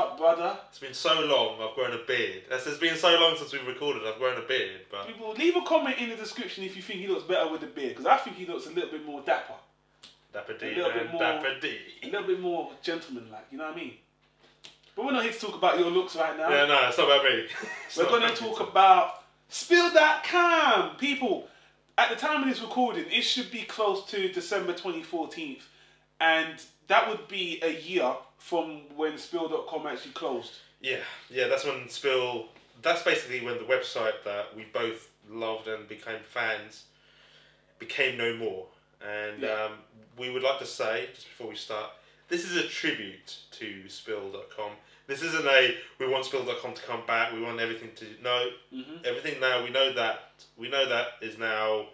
up, brother? It's been so long, I've grown a beard. It's been so long since we've recorded, I've grown a beard. But People, leave a comment in the description if you think he looks better with the beard, because I think he looks a little bit more dapper. Dapper D, a little bit more, Dapper D. A little bit more gentleman-like, you know what I mean? But we're not here to talk about your looks right now. Yeah, no, it's not about me. We're going to talk about Spill.com. People, at the time of this recording, it should be close to December 2014. And that would be a year from when Spill.com actually closed. Yeah, that's when that's basically when the website that we both loved and became fans became no more. And we would like to say, just before we start, this is a tribute to Spill.com. This isn't we want Spill.com to come back, we want everything to... No, everything now, we know that is now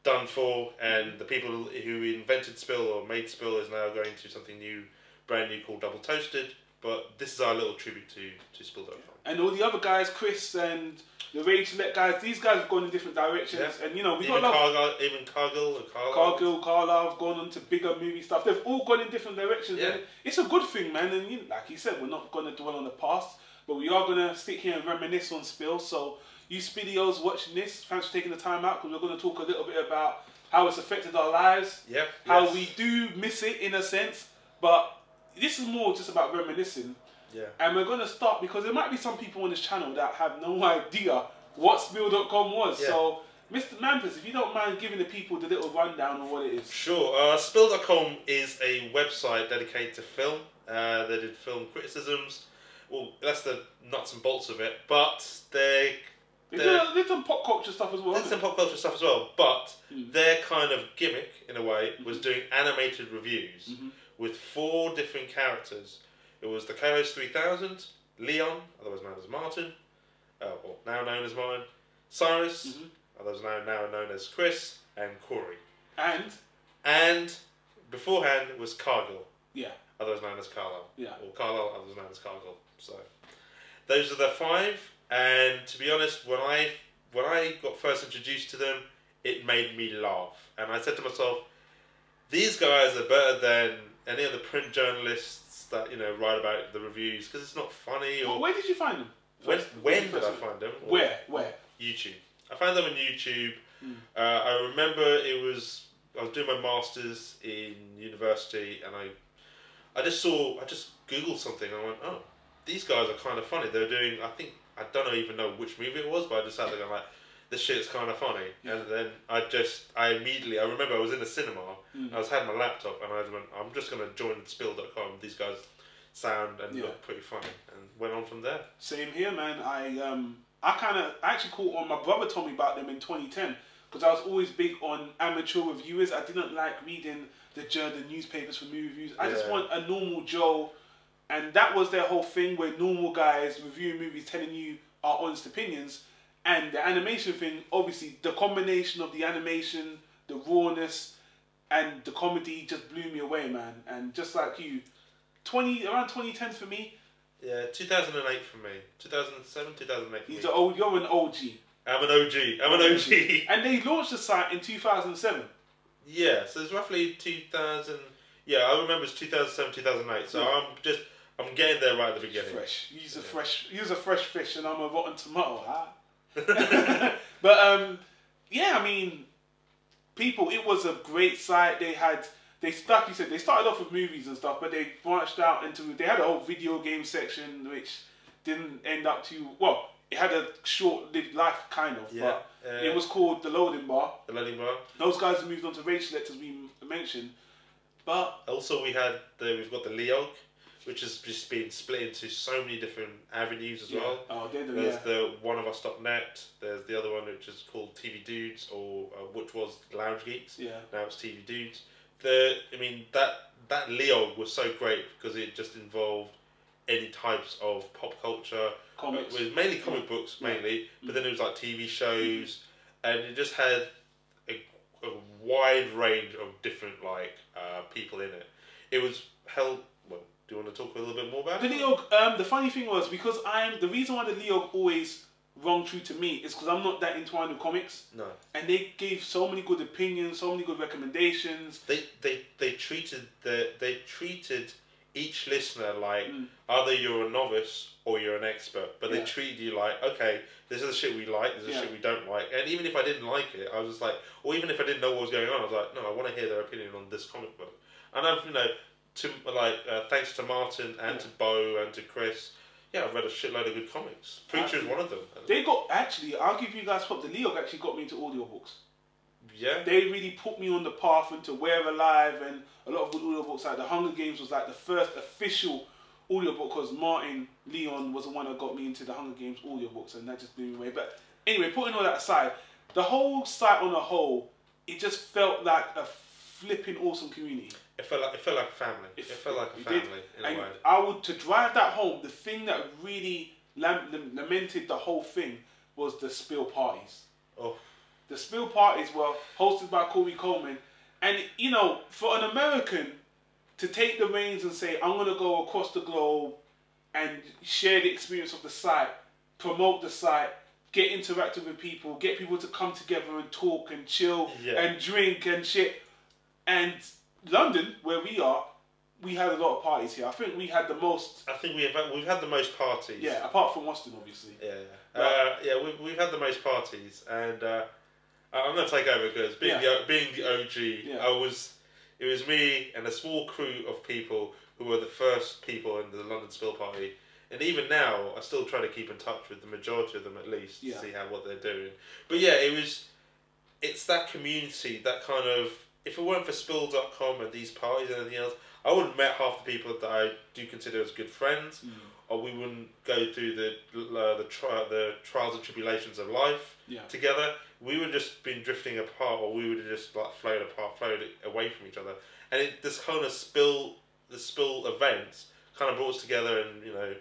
done for, and the people who invented Spill or made Spill is now going to something new, brand new, called Double Toasted. But this is our little tribute to Spill.com. And all the other guys, Chris and the Rage Select guys, these guys have gone in different directions. Yeah. And you know, even Cargill and Carla have gone on to bigger movie stuff. They've all gone in different directions. Yeah. And it's a good thing, man. And you know, like you said, we're not going to dwell on the past, but we are going to stick here and reminisce on Spill. So you Spidios watching this, thanks for taking the time out, because we're going to talk a little bit about how it's affected our lives. Yep. How we do miss it in a sense, but this is more just about reminiscing. Yeah. And we're going to start, because there might be some people on this channel that have no idea what Spill.com was. Yeah. So, Mr. Mampus, if you don't mind giving the people the little rundown of what it is. Sure. Spill.com is a website dedicated to film. They did film criticisms. Well, that's the nuts and bolts of it. But they did some pop culture stuff as well. Did some pop culture stuff as well. But their kind of gimmick, in a way, was doing animated reviews with 4 different characters. It was the co-host 3000, Leon, otherwise known as Martin, or now known as Martin, Cyrus, otherwise now known as Chris, and Corey. And beforehand it was Cargill, otherwise known as Carlisle, or Carlisle, otherwise known as Cargill. So those are the 5. And to be honest, when I got first introduced to them, it made me laugh. And I said to myself, these guys are better than any of the print journalists that, you know, write about the reviews, because it's not funny. Or where did you find them? When did I find them? Where? YouTube. I found them on YouTube. I remember I was doing my masters in university, and I just googled something, and I went, oh, these guys are kind of funny. They're doing, I don't even know which movie it was, but I just had to go like, this shit's kind of funny. And then I remember I was in the cinema, I was had my laptop, and I went, I'm just going to join Spill.com. These guys sound and look pretty funny, and went on from there. Same here, man. I actually caught on, my brother told me about them in 2010, because I was always big on amateur reviewers. I didn't like reading the newspapers for movie reviews. I just want a normal Joe, and that was their whole thing, where normal guys reviewing movies, telling you our honest opinions. And the animation thing, obviously, the combination of the animation, the rawness, and the comedy just blew me away, man. And just like you, around 2010 for me. Yeah, 2008 for me. 2007, 2008 for me. You're an OG. I'm an OG. And they launched the site in 2007. Yeah, so it's roughly 2000. Yeah, I remember it's 2007, 2008. So I'm getting there right at the beginning. Fresh. Use a fresh fish, and I'm a rotten tomato, huh? But yeah, I mean, people, it was a great site. They started off with movies and stuff, but they branched out into, they had a whole video game section, which didn't end up too well. It had a short-lived life, kind of, but it was called the Loading Bar. The Loading Bar. Those guys have moved on to Rage Select, as we mentioned. But also we've got the Leog, which has just been split into so many different avenues as well. Oh, there's the oneofus.net. There's the other one which is called TV Dudes, or which was Lounge Geeks. Yeah. Now it's TV Dudes. That Leog was so great because it just involved any types of pop culture. Comics. It was mainly comic books, but then it was like TV shows, and it just had a wide range of different people in it. It was held. Well, do you want to talk a little bit more about the Leog? The funny thing was, because the reason why the Leog always rung true to me is because I'm not that entwined with comics. No. And they gave so many good opinions, so many good recommendations. They treated each listener like either you're a novice or you're an expert, but they treat you like, okay, this is the shit we like, this is the shit we don't like, and even if I didn't like it, I was just like, or even if I didn't know what was going on, I was like, no, I want to hear their opinion on this comic book. And I've, thanks to Martin and to Bo and to Chris, I've read a shitload of good comics. Preacher is one of them. I'll give you guys props. The League actually got me into audiobooks. Yeah. They really put me on the path into We're Alive and a lot of good audiobooks. Like The Hunger Games was like the first official audiobook because Martin Leon was the one that got me into the Hunger Games audiobooks, and that just blew me away. But anyway, putting all that aside, the whole site on a whole, it just felt like a flipping awesome community. It felt like a family. It felt like a family in a way. To drive that home, the thing that really lamented the whole thing was the spill parties. Oh. The spill parties were hosted by Corey Coleman, and for an American to take the reins and say, I'm going to go across the globe and share the experience of the site, promote the site, get interactive with people, get people to come together and talk and chill and drink and shit. And London, where we are, we had a lot of parties here. I think we had the most. I think we've had the most parties. Yeah, apart from Austin, obviously. We've had the most parties, and I'm gonna take over because being the OG, it was me and a small crew of people who were the first people in the London Spill Party. And even now, I still try to keep in touch with the majority of them at least to see what they're doing. But yeah, it's that community, that kind of. If it weren't for Spill.com and these parties and anything else, I wouldn't have met half the people that I do consider as good friends, or we wouldn't go through the trials and tribulations of life together. We would have just been drifting apart, or we would have just like floated away from each other. And this kind of spill events kind of brought us together, and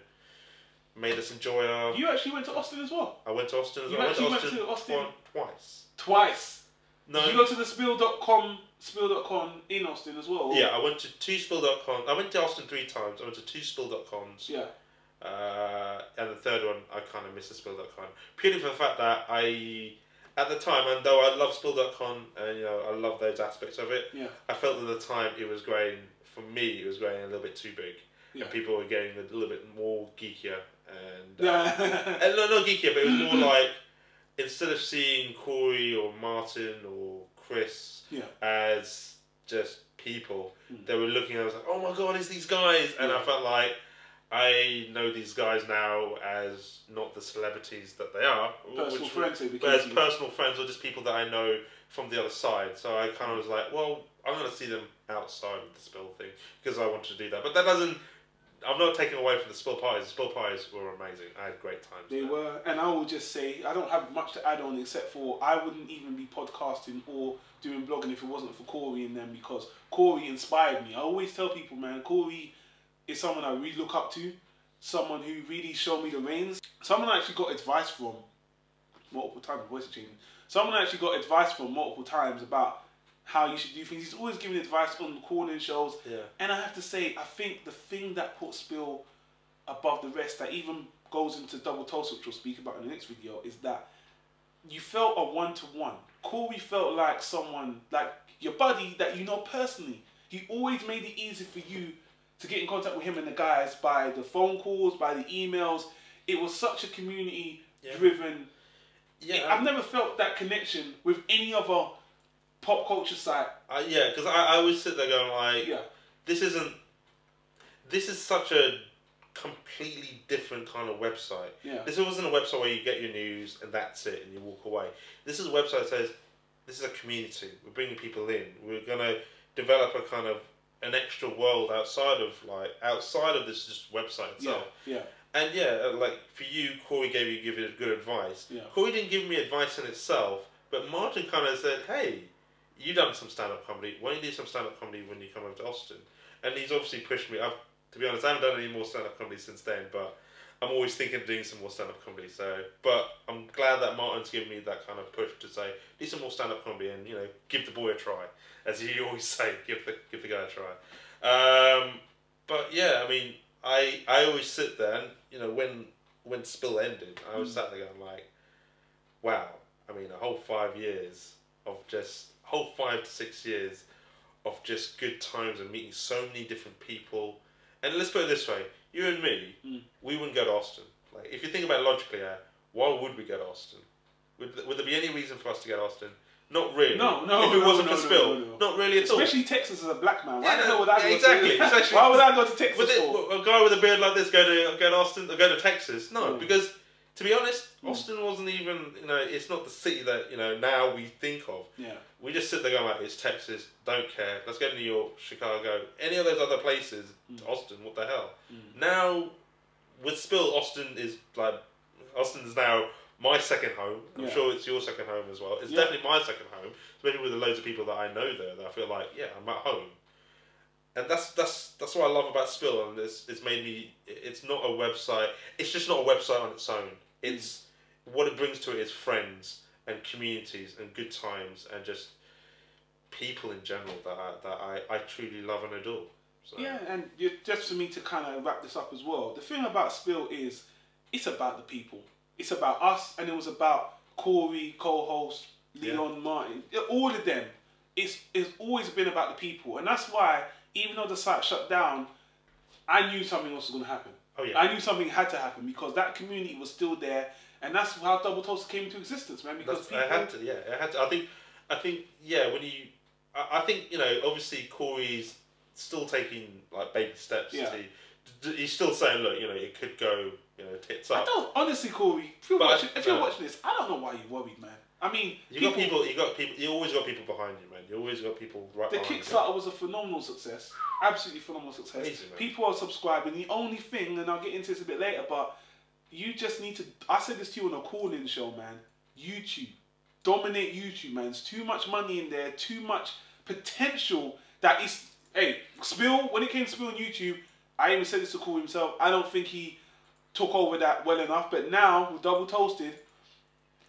made us enjoy our. You actually went to Austin as well. I went to Austin as well. I went to Austin twice. Twice. No. Did you go to the Spill.com in Austin as well? Yeah, I went to 2spill.com. I went to Austin 3 times. I went to 2spill.coms. Yeah. And the third one, I kind of missed the Spill.com. Purely for the fact that at the time, and though I love Spill.com and I love those aspects of it, I felt at the time it was growing, for me, it was growing a little bit too big. Yeah. And people were getting a little bit more geekier. And, and not geekier, but it was more like, instead of seeing Corey or Martin or Chris as just people, they were looking at I was like, oh my god, it's these guys. And I felt like I know these guys now as not the celebrities that they are. Personal friends. But as personal friends or just people that I know from the other side. So I kind of was like, well, I'm going to see them outside of the Spill thing because I wanted to do that. But that doesn't... I'm not taking away from the Spill parties. The Spill parties were amazing. I had great times. They were, and I will just say, I don't have much to add on except for I wouldn't even be podcasting or doing blogging if it wasn't for Corey and them, because Corey inspired me. I always tell people, man, Corey is someone I really look up to, someone who really showed me the reins. Someone I actually got advice from multiple times. My voice is changing. Someone I actually got advice from multiple times about how you should do things. He's always giving advice on calling shows. Yeah. And I have to say, I think the thing that put Spill above the rest, that even goes into Double Toast, which we'll speak about in the next video, is that you felt a one-to-one. Corey felt like someone, like your buddy that you know personally. He always made it easy for you to get in contact with him and the guys by the phone calls, by the emails. It was such a community-driven... Yeah. I've never felt that connection with any other pop culture site. Yeah, because I always sit there going like, this is such a completely different kind of website. Yeah. This wasn't a website where you get your news and that's it and you walk away. This is a website that says, this is a community. We're bringing people in. We're going to develop a kind of an extra world outside of this just website itself. Yeah. And like for you, Corey gave you good advice. Yeah. Corey didn't give me advice in itself, but Martin kind of said, hey, you've done some stand-up comedy. Why don't you do some stand-up comedy when you come over to Austin? And he's obviously pushed me. To be honest, I haven't done any more stand-up comedy since then, but I'm always thinking of doing some more stand-up comedy. So, but I'm glad that Martin's given me that kind of push to say, do some more stand-up comedy and, give the boy a try. As you always say, give the guy a try. But yeah, I mean, I always sit there and, when Spill ended, I was sat there going like, wow, I mean, a whole 5 years of just... whole 5 to 6 years of just good times and meeting so many different people And let's put it this way: you and me, we wouldn't go to Austin. Like, if you think about it logically, why would we go to Austin? Would there be any reason for us to go to Austin? Not really. No. If it wasn't for Spill, not really at all. Especially Texas as a black man. Why the hell would I go exactly. to Why would I go to Texas for? A guy with a beard like this go to Austin or go to Texas? No, because to be honest, Austin wasn't even, it's not the city that, now we think of. Yeah. We just sit there going like, it's Texas, don't care. Let's go to New York, Chicago, any of those other places. Austin, what the hell? Now, with Spill, Austin's now my second home. I'm sure it's your second home as well. It's definitely my second home, especially with the loads of people that I know there. That I feel like, I'm at home, and that's what I love about Spill. And it's made me. It's not a website. It's just not a website on its own. It's what it brings to it is friends and communities and good times and just people in general that I truly love and adore. So. Yeah, and just for me to kind of wrap this up as well, the thing about Spill is it's about the people. It's about us, and it was about Corey, co-host, Leon, Martin, all of them. It's always been about the people, and that's why, even though the site shut down, I knew something else was going to happen. Oh yeah. I knew something had to happen because that community was still there, and that's how Double Toast came into existence, man. Because it had to. I think, I think obviously Corey's still taking like baby steps. Yeah. He's still saying, look, it could go, tits up. I don't honestly, Corey. If you're watching this, I don't know why you're worried, man. I mean, you always got people behind you, man. You always got people right behind you. The Kickstarter was a phenomenal success, absolutely phenomenal success. Amazing, people are subscribing. The only thing, and I'll get into this a bit later, but you just need to. I said this to you on a call-in show, man. YouTube, dominate YouTube, man. There's too much money in there, too much potential. That is, hey, Spill. When it came to Spill on YouTube, I even said this to Corey himself. I don't think he took over that well enough, but now with Double Toasted,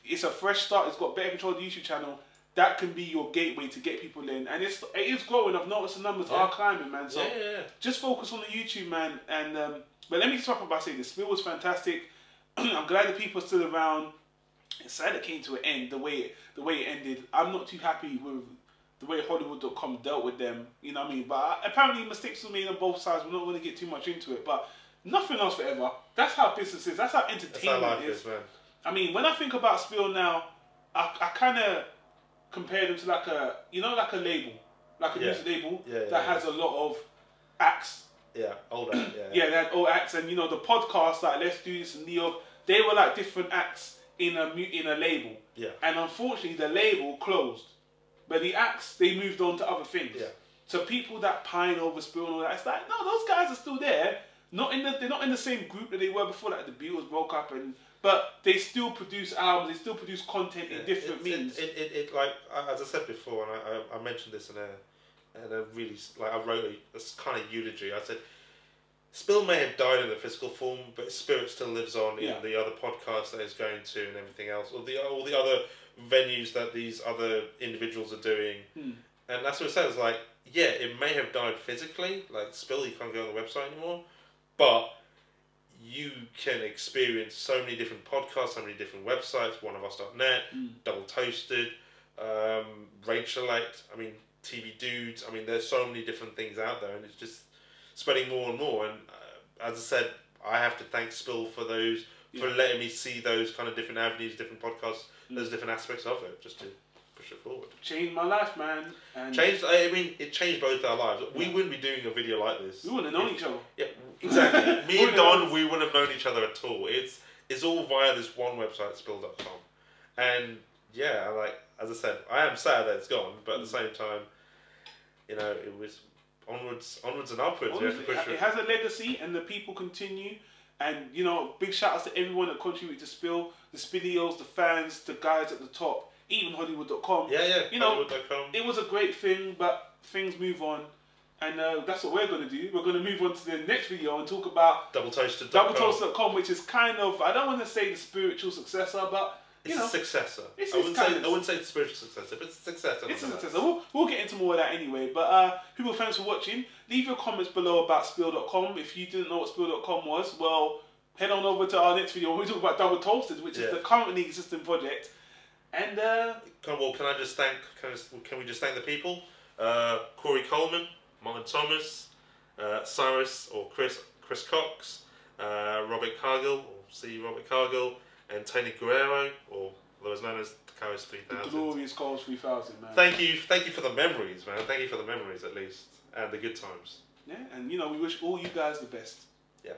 it's a fresh start. It's got better control of the YouTube channel. That can be your gateway to get people in, and it is growing. I've noticed the numbers are climbing, man. So just focus on the YouTube, man. And but let me just wrap up by saying this: Spill was fantastic. I'm glad the people are still around. It's sad it came to an end the way it ended. I'm not too happy with the way Hollywood.com dealt with them. You know what I mean? But apparently mistakes were made on both sides. We're not going to get too much into it, but nothing else forever. That's how business is. That's how entertainment is. Man. I mean, when I think about Spill now, I kind of compare them to like a label, like a music label that has a lot of acts. Yeah, old acts. Yeah, they had old acts, and the podcasts like Let's Do This and Neo, they were like different acts in a label. Yeah. And unfortunately, the label closed, but the acts they moved on to other things. Yeah. So people that pine over Spill and all that, it's like no, those guys are still there. They're not in the same group that they were before. Like the Beatles broke up, but they still produce albums. They still produce content in different means. It like as I said before, and I mentioned this in a really I wrote a kind of eulogy. I said Spill may have died in the physical form, but its spirit still lives on in the other podcasts that it's going to and everything else, or all the other venues that these other individuals are doing. And that's what it says. Like, yeah, it may have died physically. Like Spill, you can't go on the website anymore, but you can experience so many different podcasts, so many different websites, oneofus.net, Double Toasted, Rachelite, I mean, TV Dudes. I mean, there's so many different things out there, and it's just spreading more and more. And as I said, I have to thank Spill for those, for letting me see those kind of different avenues, different podcasts, those different aspects of it, just to push it forward. Changed my life, man. And it changed both our lives. We wouldn't be doing a video like this. We wouldn't have known each other. Yeah, exactly. Me and Don, we wouldn't have known each other at all. It's all via this one website, spill.com. And yeah, like as I said, I am sad that it's gone, but at the same time, it was onwards and upwards. It has a legacy, and the people continue. And big shout outs to everyone that contributed to Spill, the Spillios, the fans, the guys at the top, even Hollywood.com. Hollywood.com. It was a great thing, but things move on. And that's what we're going to do. We're going to move on to the next video and talk about doubletoasted.com, which is kind of, I don't want to say the spiritual successor, but it's a successor. I wouldn't say the spiritual successor, but it's a successor. It's a successor. We'll get into more of that anyway. But people, thanks for watching. Leave your comments below about spill.com. If you didn't know what spill.com was, well, head on over to our next video where we talk about Double Toasted, which is the currently existing project. And can we just thank the people? Corey Coleman, Martin Thomas, Cyrus or Chris Cox, Robert Cargill or C. Robert Cargill, and Tony Guerrero, or otherwise known as the Coast 3000. The glorious Coast 3000, man. Thank you for the memories, man. Thank you for the memories, at least, and the good times. Yeah, and we wish all you guys the best. Yeah.